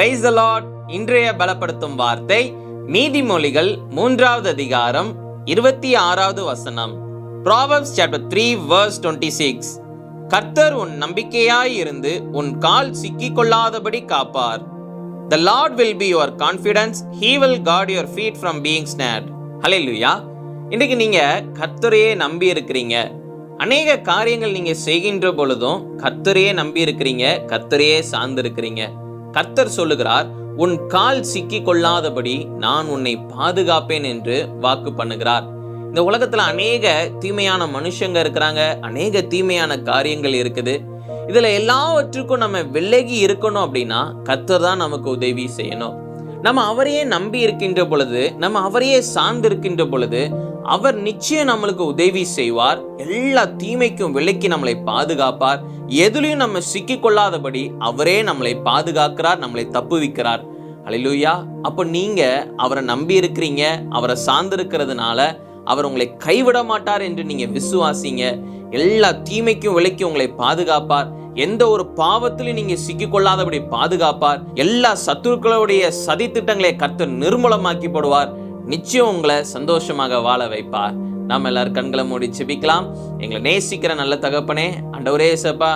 Praise the Lord. இன்றைய பலப்படுத்தும் வார்த்தை நீதிமொழிகள் 3வது அதிகாரம் 26வது வசனம். Proverbs chapter 3 verse 26. கர்த்தர் உன் நம்பிக்கையாய் இருந்து உன் கால் சிக்கிக் கொள்ளாதபடி காப்பார். The Lord will be your confidence. He will guard your feet from being snared. ஹல்லேலூயா. இன்னைக்கு நீங்க கர்த்தரையே நம்பி இருக்கிறீங்க. அநேக காரியங்கள் நீங்க செய்கின்ற பொழுதும் கர்த்தரையே நம்பி இருக்கிறீங்க, கர்த்தரையே சார்ந்து இருக்கிறீங்க. கர்த்தர் சொல்லுகிறார், உன் கால் சிக்கி கொள்ளாதபடி நான் உன்னை பாதுகாப்பேன் என்று வாக்கு பண்ணுகிறார். இந்த உலகத்துல அநேக தீமையான மனுஷங்க இருக்கிறாங்க, அநேக தீமையான காரியங்கள் இருக்குது. இதுல எல்லாவற்றுக்கும் நம்ம விலகி இருக்கணும் அப்படின்னா கர்த்தர் தான் நமக்கு உதவி செய்யணும். நம்ம அவரையே நம்பி இருக்கின்ற பொழுது, நம்ம அவரையே சார்ந்து இருக்கின்ற பொழுது அவர் நிச்சயம் நம்மளுக்கு உதவி செய்வார். எல்லா தீமைக்கும் விலக்கி நம்மளை பாதுகாப்பார். எதுலையும் நம்ம சிக்கி கொள்ளாதபடி அவரே நம்மளை பாதுகாக்கிறார், நம்மளை தப்புவிக்கிறார். ஹல்லேலூயா. அப்போ நீங்க அவரை நம்பி இருக்கிறீங்க, அவரை சார்ந்து இருக்கிறதுனால அவர் உங்களை கைவிட மாட்டார் என்று நீங்க விசுவாசிங்க. எல்லா தீமைக்கும் விலக்கி உங்களை பாதுகாப்பார். எந்த ஒரு பாவத்திலும் நீங்க சிக்கி கொள்ளாதபடி பாதுகாப்பார். எல்லா சத்துருக்களுடைய சதி திட்டங்களை கர்த்தர் நிர்மூலமாக்கி போடுவார். நிச்சயம் உங்களை சந்தோஷமாக வாழ வைப்பார். நாம் எல்லாரும் கண்களை மூடி ஜெபிக்கலாம். எங்களை நேசிக்கிற நல்ல தகப்பனே, ஆண்டவரே இயேசுப்பா,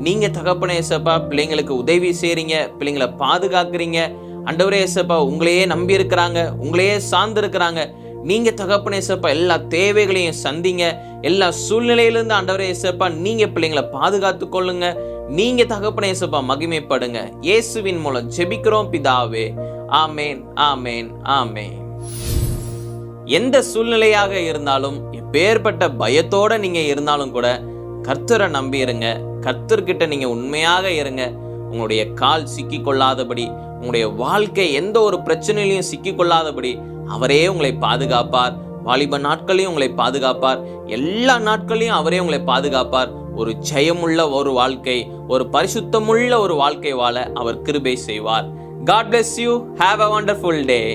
நீங்க தகப்பனே இயேசுப்பா பிள்ளைங்களுக்கு உதவி செய்றீங்க, பிள்ளைங்களை பாதுகாக்கிறீங்க. ஆண்டவரே இயேசுப்பா உங்களையே நம்பி இருக்கிறாங்க, உங்களையே சார்ந்து இருக்கிறாங்க. நீங்க தகப்பனே இயேசுப்பா எல்லா தேவைகளையும் சந்திங்க. எல்லா சூழ்நிலையிலிருந்து ஆண்டவரே இயேசுப்பா நீங்க பிள்ளைங்களை பாதுகாத்து கொள்ளுங்க. நீங்க தகப்பனே இயேசுப்பா மகிமைப்படுங்க. இயேசுவின் மூலம் ஜெபிக்கிறோம் பிதாவே. ஆமேன், ஆமேன், ஆமேன். எந்த சூழ்நிலையாக இருந்தாலும், எப்பேற்பட்ட பயத்தோட நீங்க இருந்தாலும் கூட கர்த்தரை நம்பி இருங்க. கர்த்தர்கிட்ட நீங்க உண்மையாக இருங்க. உங்களுடைய கால் சிக்கி கொள்ளாதபடி, உங்களுடைய வாழ்க்கை எந்த ஒரு பிரச்சனையிலையும் சிக்கி கொள்ளாதபடி அவரே உங்களை பாதுகாப்பார். வாலிப நாட்களையும் உங்களை பாதுகாப்பார். எல்லா நாட்களையும் அவரே உங்களை பாதுகாப்பார். ஒரு ஜெயமுள்ள ஒரு வாழ்க்கை, ஒரு பரிசுத்தமுள்ள ஒரு வாழ்க்கை வாழ அவர் கிருபை செய்வார். God bless you. Have a wonderful day.